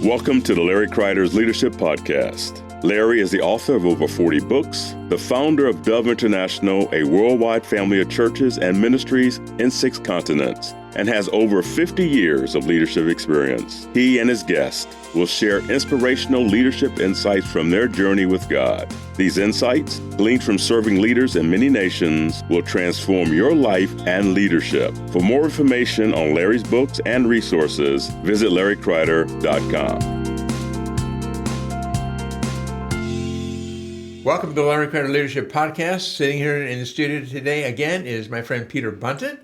Welcome to the Larry Kreider's Leadership Podcast. Larry is the author of over 40 books, the founder of Dove International, a worldwide family of churches and ministries in 6 continents, and has over 50 years of leadership experience. He and his guests will share inspirational leadership insights from their journey with God. These insights, gleaned from serving leaders in many nations, will transform your life and leadership. For more information on Larry's books and resources, visit LarryKreider.com. Welcome to the Larry Kreider Leadership Podcast. Sitting here in the studio today again is my friend Peter Bunton.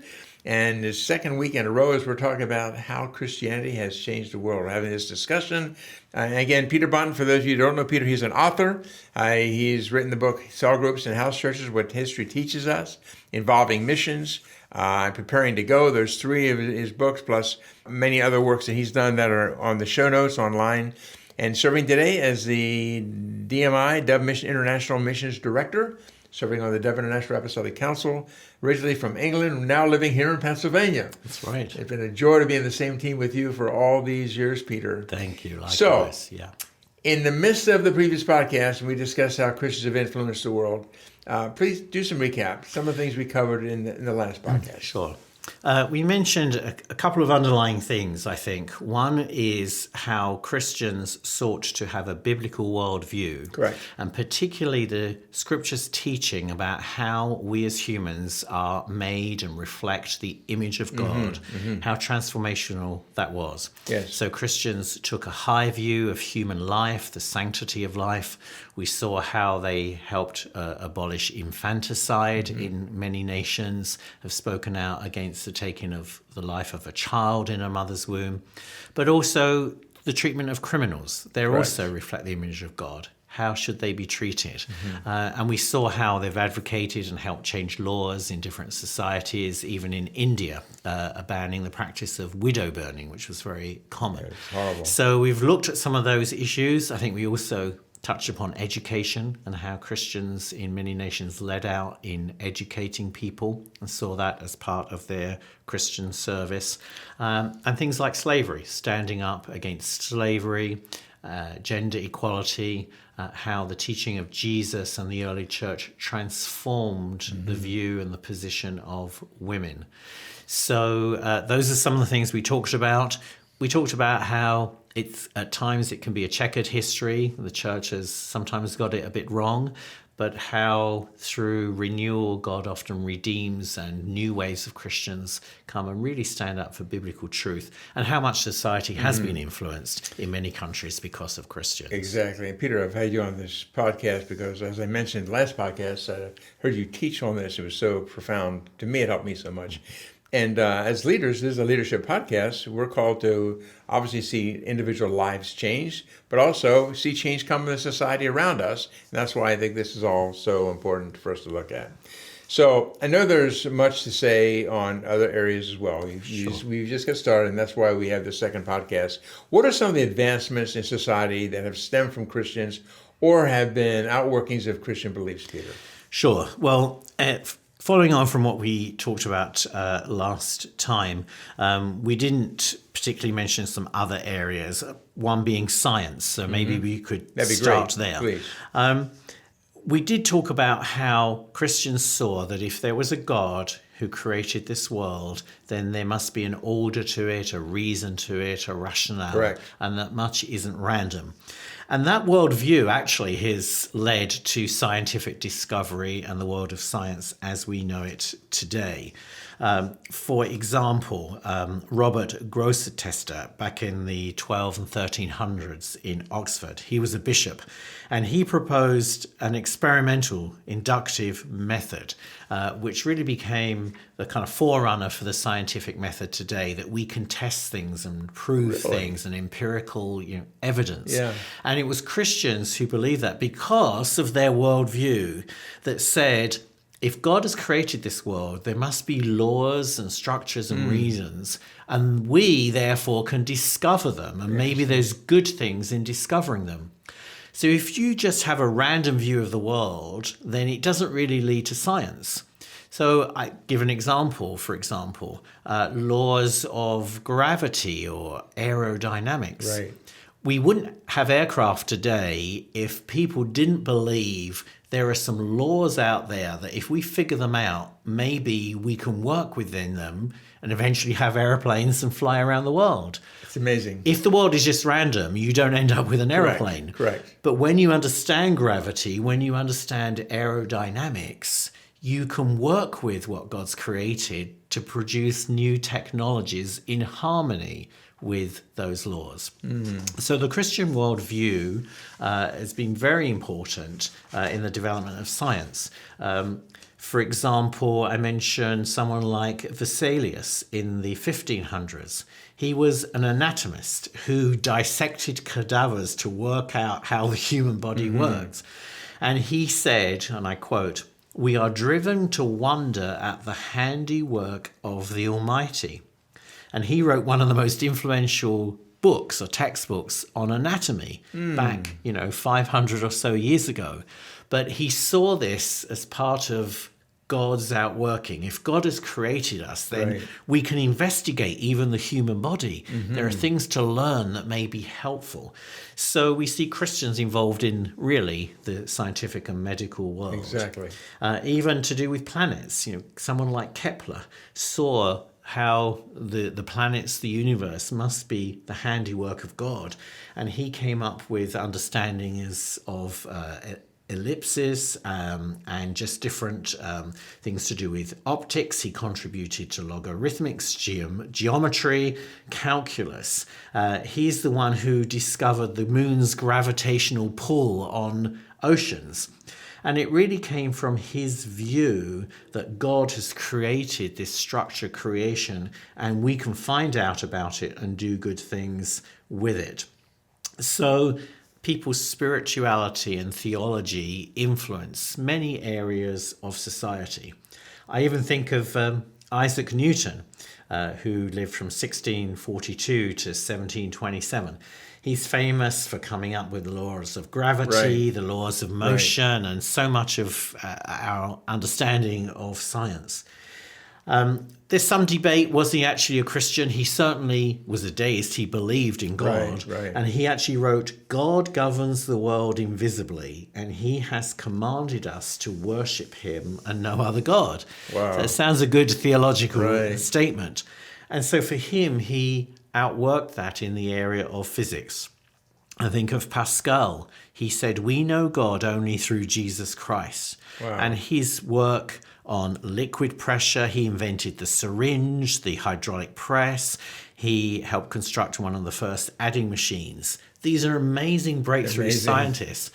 And the second week in a row as we're talking about how Christianity has changed the world. We're having this discussion. Again, Peter Bunton, for those of you who don't know Peter, he's an author. He's written the book Cell Groups and House Churches, What History Teaches Us, involving missions, preparing to go. There's 3 of his books plus many other works that he's done that are on the show notes online. And serving today as the DMI, Dove Mission International Missions Director, serving on the Dove International Apostolic Council, originally from England, now living here in Pennsylvania. That's right. It's been a joy to be in the same team with you for all these years, Peter. Thank you. Likewise. So, yeah. In the midst of the previous podcast, we discussed how Christians have influenced the world. Please do some recap, some of the things we covered in the last podcast. Sure. We mentioned a couple of underlying things, I think. One is how Christians sought to have a biblical worldview. Correct. And particularly the scriptures teaching about how we as humans are made and reflect the image of God, how transformational that was. Yes. So Christians took a high view of human life, the sanctity of life. We saw how they helped abolish infanticide in many nations, have spoken out against the taking of the life of a child in a mother's womb, but also the treatment of criminals. They also reflect the image of God. How should they be treated? And we saw how they've advocated and helped change laws in different societies, even in India, banning the practice of widow burning, which was very common. It's horrible. So we've looked at some of those issues. I think we also touched upon education and how Christians in many nations led out in educating people and saw that as part of their Christian service. And things like slavery, standing up against slavery, gender equality, how the teaching of Jesus and the early church transformed the view and the position of women. So those are some of the things we talked about. We talked about how at times it can be a checkered history. The church has sometimes got it a bit wrong, but how through renewal, God often redeems and new waves of Christians come and really stand up for biblical truth, and how much society has been influenced in many countries because of Christians. Exactly. And Peter, I've had you on this podcast because, as I mentioned in the last podcast, I heard you teach on this. It was so profound. To me, it helped me so much. And as leaders, this is a leadership podcast. We're called to obviously see individual lives change, but also see change come in the society around us. And that's why I think this is all so important for us to look at. So I know there's much to say on other areas as well. We've just got started, and that's why we have the second podcast. What are some of the advancements in society that have stemmed from Christians or have been outworkings of Christian beliefs, Peter? Sure. Well, following on from what we talked about last time, we didn't particularly mention some other areas, one being science. So maybe we could start there. Please. We did talk about how Christians saw that if there was a God who created this world, then there must be an order to it, a reason to it, a rationale. Correct. And that much isn't random. And that worldview actually has led to scientific discovery and the world of science as we know it today. For example, Robert Grosseteste, back in the 12 and 1300s in Oxford, he was a bishop, and he proposed an experimental inductive method, which really became the kind of forerunner for the scientific method today, that we can test things and prove things and empirical evidence. Yeah. And it was Christians who believed that because of their worldview that said, if God has created this world, there must be laws and structures and reasons, and we therefore can discover them, and maybe there's good things in discovering them. So if you just have a random view of the world, then it doesn't really lead to science. So I give an example, for example, laws of gravity or aerodynamics. Right. We wouldn't have aircraft today if people didn't believe there are some laws out there that if we figure them out, maybe we can work within them and eventually have airplanes and fly around the world. It's amazing. If the world is just random, you don't end up with an airplane. Correct. But when you understand gravity, when you understand aerodynamics, you can work with what God's created to produce new technologies in harmony with those laws. So the Christian worldview has been very important in the development of science. For example, I mentioned someone like Vesalius in the 1500s. He was an anatomist who dissected cadavers to work out how the human body works. And he said, and I quote, "We are driven to wonder at the handiwork of the Almighty." And he wrote one of the most influential books or textbooks on anatomy back, 500 or so years ago. But he saw this as part of God's outworking. If God has created us, then we can investigate even the human body. There are things to learn that may be helpful. So we see Christians involved in really the scientific and medical world. Exactly. Even to do with planets. Someone like Kepler saw how the planets, the universe, must be the handiwork of God. And he came up with understandings of ellipses and just different things to do with optics. He contributed to logarithmics, geometry, calculus. He's the one who discovered the moon's gravitational pull on oceans. And it really came from his view that God has created this structure creation and we can find out about it and do good things with it. So people's spirituality and theology influence many areas of society. I even think of Isaac Newton, who lived from 1642 to 1727. He's famous for coming up with the laws of gravity, the laws of motion, and so much of our understanding of science. There's some debate, was he actually a Christian? He certainly was a deist. He believed in God. And he actually wrote, "God governs the world invisibly, and he has commanded us to worship him and no other God." Wow. So it sounds a good theological statement. And so for him, he outworked that in the area of physics. I think of Pascal. He said, "We know God only through Jesus Christ." Wow. And his work on liquid pressure, he invented the syringe, the hydraulic press. He helped construct one of the first adding machines. These are amazing breakthrough scientists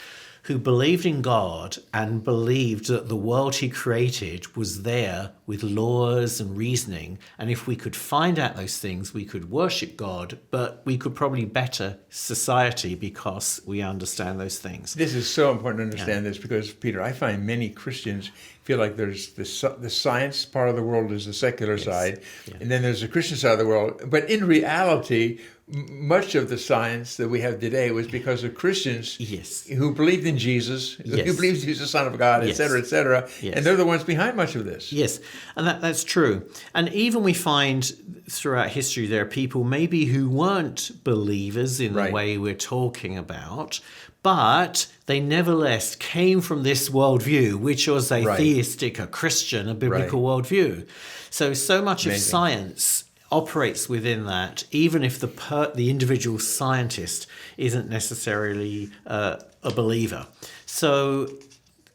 who believed in God and believed that the world he created was there with laws and reasoning. And if we could find out those things, we could worship God, but we could probably better society because we understand those things. This is so important to understand this because, Peter, I find many Christians feel like there's the science part of the world is the secular side, and then there's the Christian side of the world. But in reality, much of the science that we have today was because of Christians who believed in Jesus, who believed he was the Son of God, et cetera, et cetera. And they're the ones behind much of this. Yes, and that's true. And even we find throughout history there are people maybe who weren't believers in the way we're talking about, but they nevertheless came from this worldview, which was a theistic, a Christian, a biblical worldview. So much of science operates within that, even if the individual scientist isn't necessarily a believer. So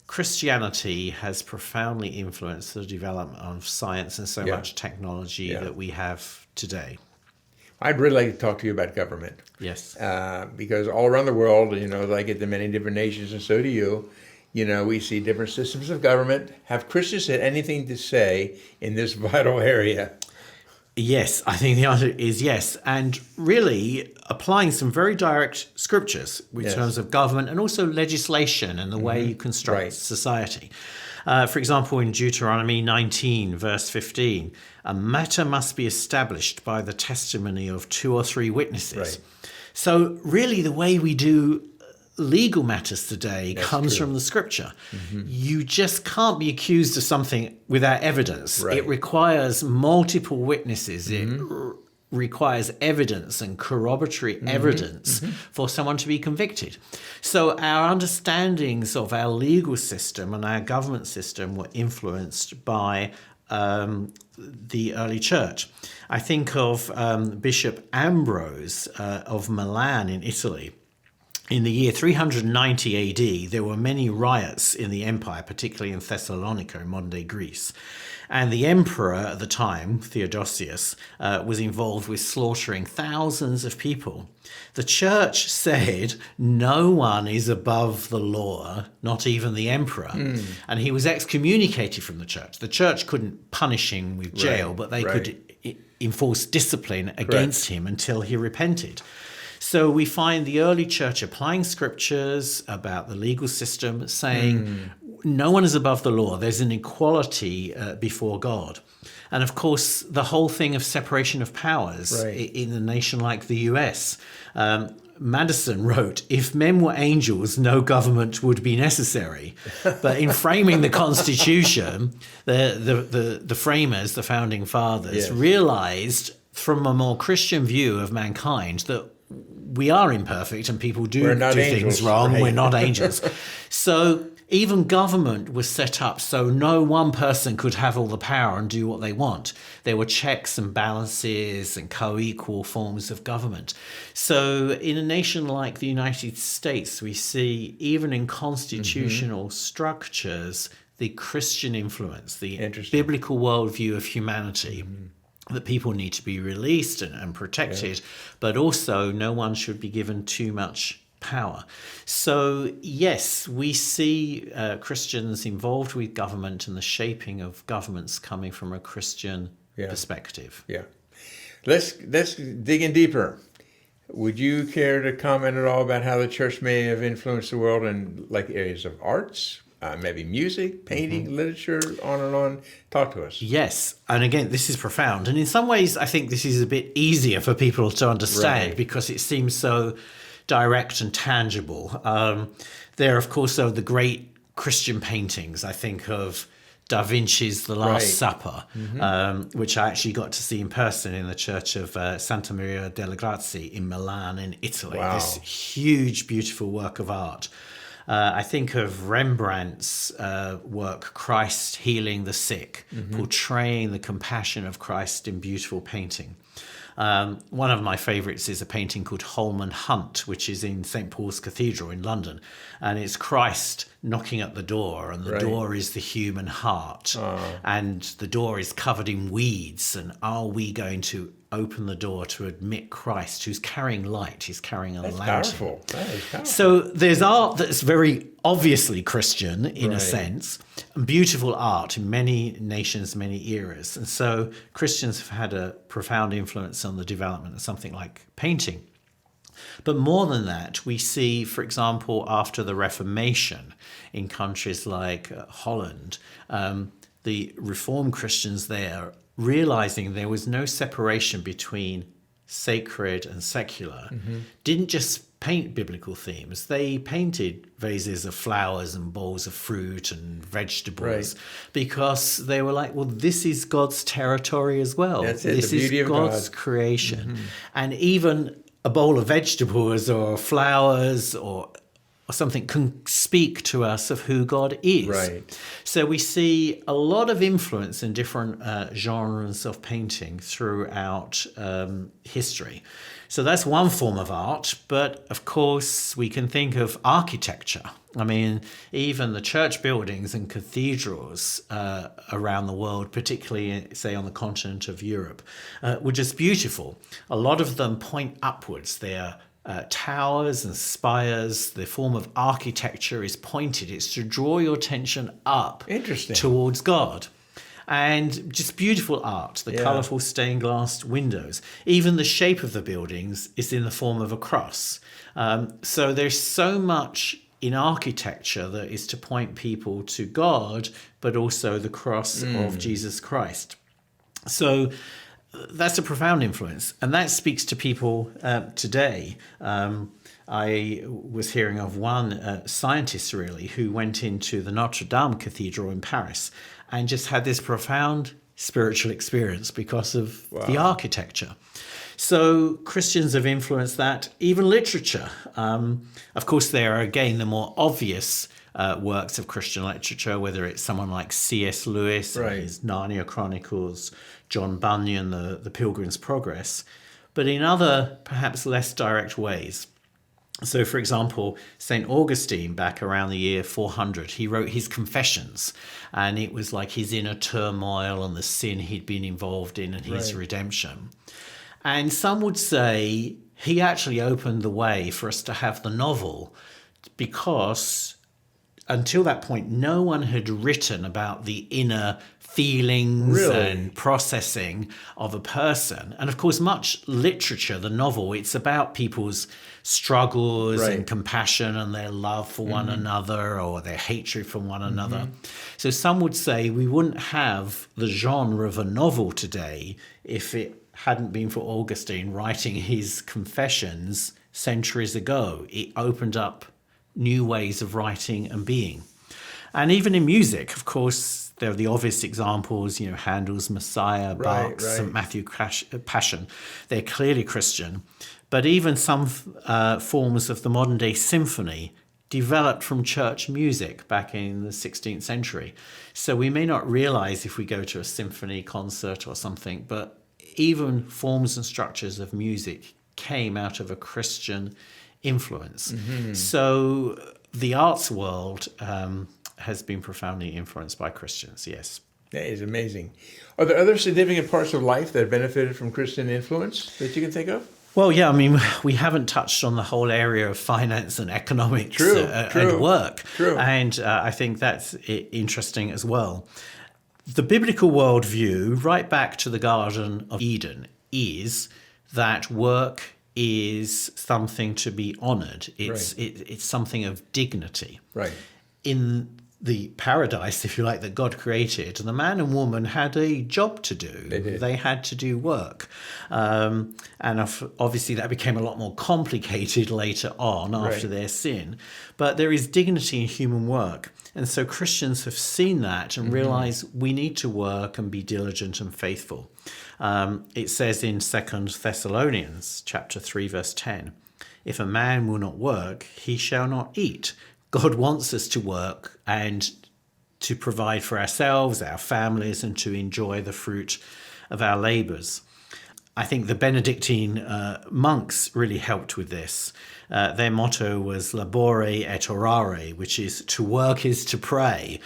Christianity has profoundly influenced the development of science and so much technology that we have today. I'd really like to talk to you about government. Yes. Because all around the world, I get to many different nations, and so do you. We see different systems of government. Have Christians had anything to say in this vital area? Yes, I think the answer is yes. And really applying some very direct scriptures in terms of government and also legislation and the way you construct society. For example, in Deuteronomy 19, verse 15, a matter must be established by the testimony of 2 or 3 witnesses. So really the way we do legal matters today comes from the scripture. You just can't be accused of something without evidence. It requires multiple witnesses. It requires evidence and corroboratory evidence for someone to be convicted. So our understandings of our legal system and our government system were influenced by the early church. I think of Bishop Ambrose of Milan in Italy. In the year 390 AD, there were many riots in the empire, particularly in Thessalonica, in modern-day Greece. And the emperor at the time, Theodosius, was involved with slaughtering thousands of people. The church said no one is above the law, not even the emperor. And he was excommunicated from the church. The church couldn't punish him with jail, but they could enforce discipline against him until he repented. So we find the early church applying scriptures about the legal system, saying no one is above the law. There's an equality before God. And of course, the whole thing of separation of powers in a nation like the US. Madison wrote, if men were angels, no government would be necessary. But in framing the Constitution, the framers, the founding fathers, realized from a more Christian view of mankind that we are imperfect and people do things wrong. We're not angels. So even government was set up so no one person could have all the power and do what they want. There were checks and balances and co-equal forms of government. So in a nation like the United States, we see even in constitutional structures, the Christian influence, the biblical worldview of humanity. That people need to be released and protected, but also no one should be given too much power. So yes, we see Christians involved with government and the shaping of governments coming from a Christian perspective. Yeah. Let's dig in deeper. Would you care to comment at all about how the church may have influenced the world in like areas of arts? Maybe music, painting, literature, on and on. Talk to us. Yes. And again, this is profound. And in some ways, I think this is a bit easier for people to understand because it seems so direct and tangible. There, of course, are the great Christian paintings. I think of Da Vinci's The Last Supper, which I actually got to see in person in the church of Santa Maria delle Grazie in Milan in Italy. Wow. This huge, beautiful work of art. I think of Rembrandt's work, Christ Healing the Sick, portraying the compassion of Christ in beautiful painting. One of my favourites is a painting called Holman Hunt, which is in St. Paul's Cathedral in London. And it's Christ knocking at the door, and the door is the human heart. And the door is covered in weeds. And are we going to open the door to admit Christ, who's carrying light? He's carrying a lantern. Powerful. That is powerful. So there's art that's very obviously Christian in a sense, and beautiful art in many nations, many eras. And so Christians have had a profound influence on the development of something like painting. But more than that, we see, for example, after the Reformation in countries like Holland, the Reformed Christians there realizing there was no separation between sacred and secular, didn't just paint biblical themes. They painted vases of flowers and bowls of fruit and vegetables because they were like, well, this is God's territory as well. This is God's creation. And even a bowl of vegetables or flowers or something can speak to us of who God is. So we see a lot of influence in different genres of painting throughout history. So that's one form of art, but of course we can think of architecture. I mean, even the church buildings and cathedrals around the world, particularly, say, on the continent of Europe, were just beautiful. A lot of them point upwards. They're towers and spires. The form of architecture is pointed. It's to draw your attention up towards God. And just beautiful art, the colourful stained glass windows. Even the shape of the buildings is in the form of a cross. So there's so much in architecture that is to point people to God, but also the cross of Jesus Christ. So that's a profound influence, and that speaks to people today. I was hearing of one scientist, really, who went into the Notre Dame Cathedral in Paris and just had this profound spiritual experience because of the architecture. So Christians have influenced that, even literature. Of course, there are, again, the more obvious works of Christian literature, whether it's someone like C.S. Lewis and his Narnia Chronicles, John Bunyan, the Pilgrim's Progress, but in other, perhaps less direct ways. So, for example, St. Augustine, back around the year 400, he wrote his Confessions, and it was like his inner turmoil and the sin he'd been involved in and his redemption. And some would say he actually opened the way for us to have the novel, because until that point, no one had written about the inner feelings and processing of a person. And of course, much literature, the novel, it's about people's struggles and compassion and their love for one another or their hatred for one another. So some would say we wouldn't have the genre of a novel today if it hadn't been for Augustine writing his Confessions centuries ago. It opened up new ways of writing and being. And even in music, of course, there are the obvious examples, Handel's Messiah, Bach's St. Matthew Passion. They're clearly Christian. But even some forms of the modern day symphony developed from church music back in the 16th century. So we may not realize if we go to a symphony concert or something, but even forms and structures of music came out of a Christian influence. So the arts world has been profoundly influenced by Christians, yes. That is amazing. Are there other significant parts of life that benefited from Christian influence that you can think of? Well, yeah, we haven't touched on the whole area of finance and economics and work. And I think that's interesting as well. The biblical worldview, right back to the Garden of Eden, is that work is something to be honored. It's something of dignity. Right. In the paradise, if you like, that God created, the man and woman had a job to do. They had to do work. And obviously that became a lot more complicated later on after their sin. But there is dignity in human work. And so Christians have seen that and realize we need to work and be diligent and faithful. It says in 2 Thessalonians chapter 3, verse 10, if a man will not work, he shall not eat. God wants us to work and to provide for ourselves, our families, and to enjoy the fruit of our labors. I think the Benedictine monks really helped with this. Their motto was labore et orare, which is to work is to pray.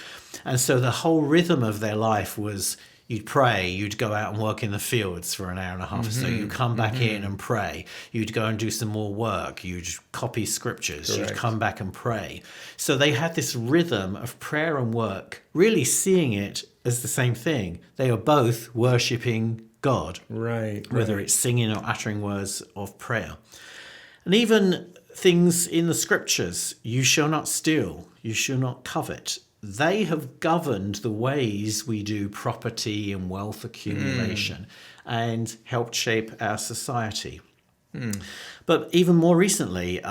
And so the whole rhythm of their life was you'd pray, you'd go out and work in the fields for an hour and a half or so, you'd come back in and pray, you'd go and do some more work, you'd copy scriptures, you'd come back and pray. So they had this rhythm of prayer and work, really seeing it as the same thing. They are both worshipping God, whether it's singing or uttering words of prayer. And even things in the scriptures, you shall not steal, you shall not covet. They have governed the ways we do property and wealth accumulation and helped shape our society. But even more recently,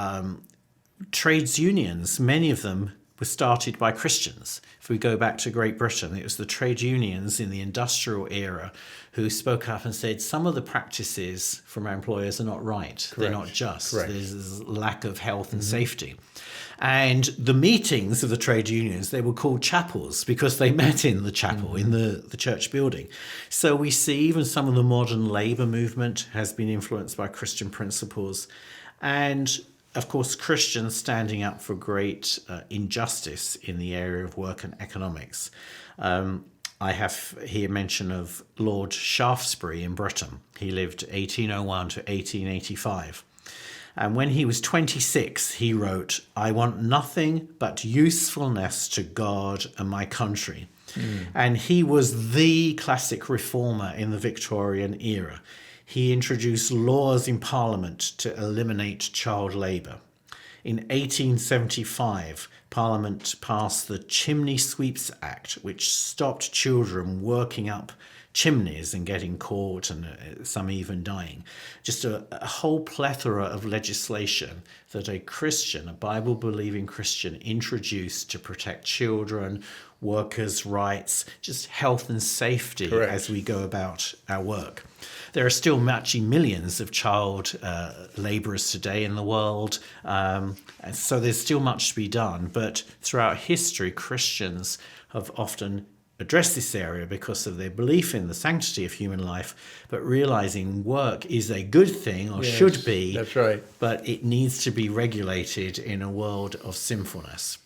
trades unions, many of them were started by Christians. If we go back to Great Britain, it was the trade unions in the industrial era who spoke up and said some of the practices from our employers are not right. They're not just. There's a lack of health and safety. And the meetings of the trade unions, they were called chapels because they met in the chapel, in the church building. So we see even some of the modern labour movement has been influenced by Christian principles. And of course, Christians standing up for great injustice in the area of work and economics. I have here mention of Lord Shaftesbury in Britain. He lived 1801 to 1885. And when he was 26, he wrote, I want nothing but usefulness to God and my country. And he was the classic reformer in the Victorian era. He introduced laws in Parliament to eliminate child labour. In 1875, Parliament passed the Chimney Sweeps Act, which stopped children working up chimneys and getting caught and some even dying. Just a whole plethora of legislation that a Christian, a Bible-believing Christian, introduced to protect children, workers' rights, just health and safety Correct. as we go about our work. There are still actually millions of child laborers today in the world, and so there's still much to be done. But throughout history, Christians have often addressed this area because of their belief in the sanctity of human life, but realizing work is a good thing, or Yes, should be. that's right. But it needs to be regulated in a world of sinfulness.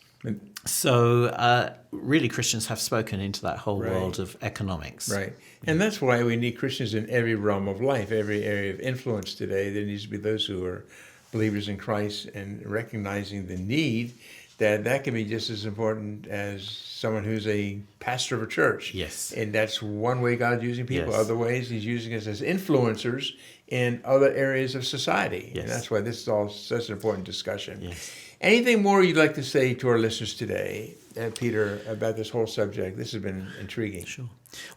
So really Christians have spoken into that whole Right. world of economics. Right. And that's why we need Christians in every realm of life, every area of influence today. There needs to be those who are believers in Christ and recognizing the need that can be just as important as someone who's a pastor of a church. Yes. And that's one way God's using people. Yes. Other ways he's using us as influencers in other areas of society. Yes. And that's why this is all such an important discussion. Yes. Anything more you'd like to say to our listeners today, Peter, about this whole subject? This has been intriguing. Sure.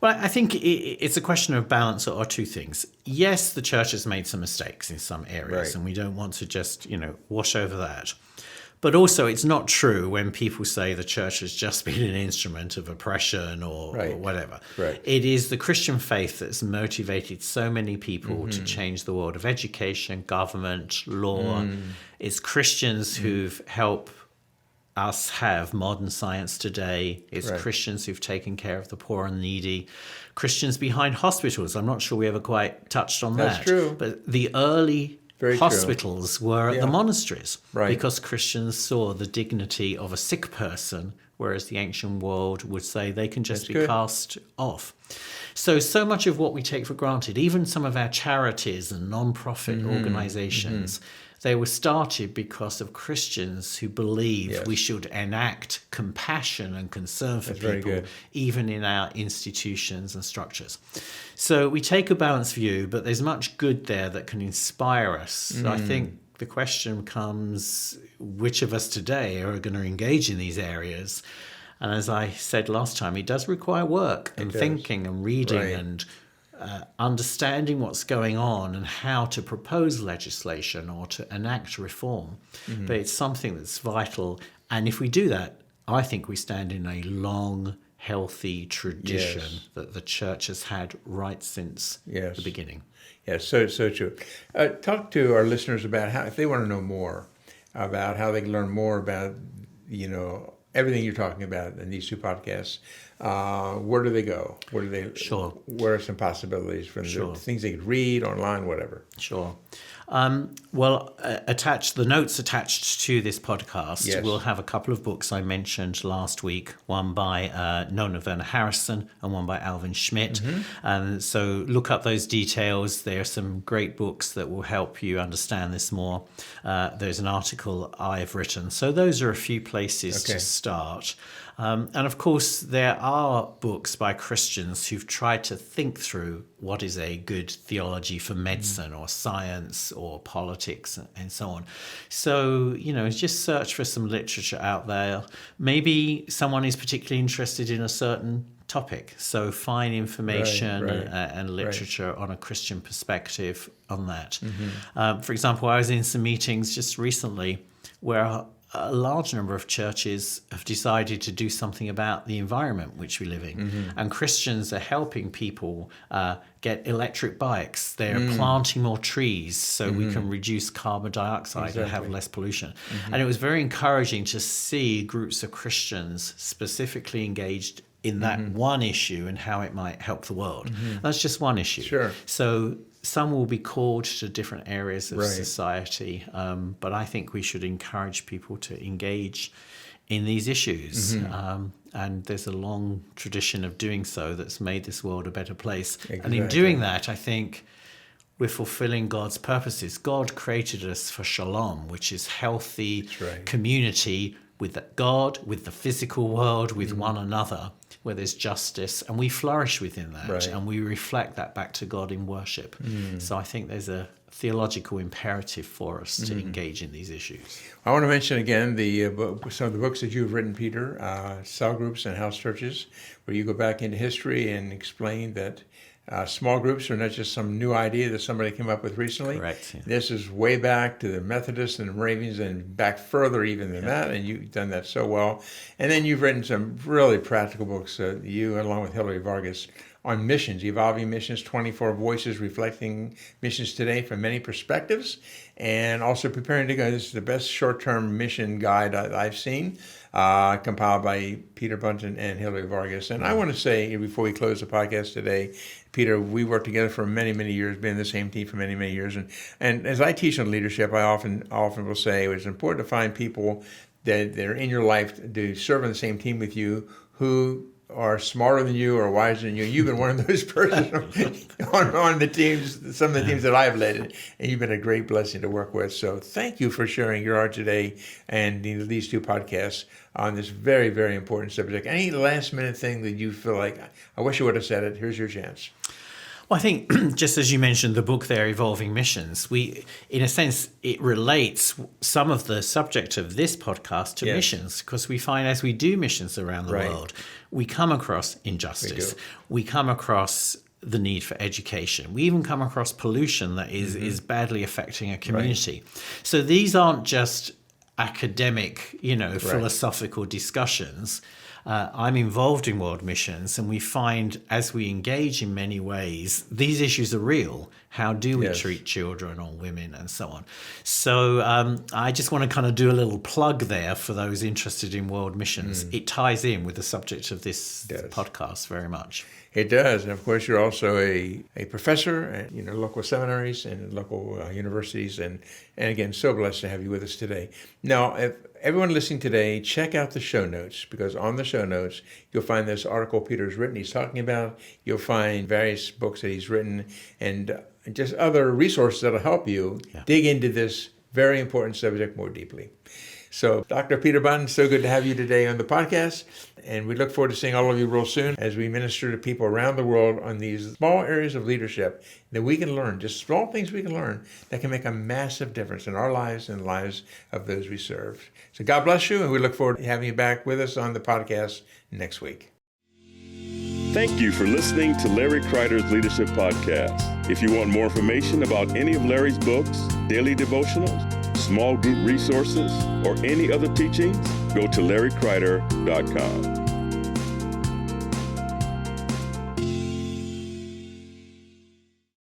Well, I think it's a question of balance or two things. Yes, the church has made some mistakes in some areas, Right. and we don't want to just, wash over that. But also, it's not true when people say the church has just been an instrument of oppression or whatever. Right. It is the Christian faith that's motivated so many people to change the world of education, government, law. It's Christians who've helped us have modern science today. It's Right. Christians who've taken care of the poor and needy. Christians behind hospitals. I'm not sure we ever quite touched on that. That's true. But the early Very true. hospitals were at Yeah. the monasteries Right. because Christians saw the dignity of a sick person, whereas the ancient world would say they can just That's be good. cast off. So much of what we take for granted, even some of our charities and non-profit organizations, they were started because of Christians who believed Yes. we should enact compassion and concern for That's very people, good. even in our institutions and structures. So we take a balanced view, but there's much good there that can inspire us. So I think the question comes, which of us today are going to engage in these areas? And as I said last time, it does require work and does. thinking and reading Right. and understanding what's going on and how to propose legislation or to enact reform. But it's something that's vital. And if we do that, I think we stand in a long, healthy tradition Yes. that the church has had right since Yes. the beginning. Yes, so true. Talk to our listeners about how, if they want to know more about how they can learn more about, everything you're talking about in these two podcasts. Where do they go? Sure. Where are some possibilities for Sure. things they could read online, whatever? Sure. The notes attached to this podcast Yes. will have a couple of books I mentioned last week, one by Nona Werner Harrison and one by Alvin Schmidt. And so look up those details. There are some great books that will help you understand this more. There's an article I've written. So those are a few places Okay. to start. And of course, there are books by Christians who've tried to think through what is a good theology for medicine or science or politics and so on. So, just search for some literature out there. Maybe someone is particularly interested in a certain topic. So find information Right. and literature on a Christian perspective on that. For example, I was in some meetings just recently where a large number of churches have decided to do something about the environment which we live in. And Christians are helping people get electric bikes. They're planting more trees so we can reduce carbon dioxide and have Exactly. less pollution. And it was very encouraging to see groups of Christians specifically engaged in that one issue and how it might help the world. That's just one issue. Sure. So some will be called to different areas of Right. society, but I think we should encourage people to engage in these issues. And there's a long tradition of doing so that's made this world a better place. And in Exactly. doing that, I think we're fulfilling God's purposes. God created us for shalom, which is healthy That's right. community with God, with the physical world, with one another, where there's justice, and we flourish within that, Right. and we reflect that back to God in worship. So I think there's a theological imperative for us to engage in these issues. I want to mention again some of the books that you've written, Peter, Cell Groups and House Churches, where you go back into history and explain that Small groups are not just some new idea that somebody came up with recently. Correct. Yeah. This is way back to the Methodists and the Moravians and back further even than that, and you've done that so well. And then you've written some really practical books, you along with Hilary Vargas, on missions, Evolving Missions, 24 Voices Reflecting Missions Today from Many Perspectives, and also Preparing to Go. This is the best short-term mission guide I've seen, compiled by Peter Bunton and Hilary Vargas. And I want to say, before we close the podcast today, Peter, we worked together for many, many years, been in the same team for many, many years. And as I teach on leadership, I often will say it's important to find people that are in your life to serve on the same team with you who are smarter than you or wiser than you. You've been one of those persons on the teams, some of the teams that I've led, and you've been a great blessing to work with. So thank you for sharing your heart today and these 2 podcasts on this very, very important subject. Any last minute thing that you feel like, I wish I would have said it, here's your chance. Well, I think just as you mentioned the book there, Evolving Missions, in a sense, it relates some of the subject of this podcast to missions, because we find as we do missions around the world, we come across injustice. We come across the need for education. We even come across pollution that is badly affecting a community. So these aren't just academic, philosophical discussions. I'm involved in world missions, and we find as we engage in many ways, these issues are real. How do we treat children or women and so on? So I just want to kind of do a little plug there for those interested in world missions. It ties in with the subject of this podcast very much. It does. And of course, you're also a professor at local seminaries and local universities. And again, so blessed to have you with us today. Now, if everyone listening today, check out the show notes, because on the show notes, you'll find this article Peter's written he's talking about. You'll find various books that he's written and just other resources that'll help you dig into this very important subject more deeply. So, Dr. Peter Bunton, so good to have you today on the podcast. And we look forward to seeing all of you real soon as we minister to people around the world on these small areas of leadership that we can learn, just small things we can learn that can make a massive difference in our lives and the lives of those we serve. So God bless you, and we look forward to having you back with us on the podcast next week. Thank you for listening to Larry Kreider's Leadership Podcast. If you want more information about any of Larry's books, daily devotionals, small group resources, or any other teachings, go to larrykreider.com.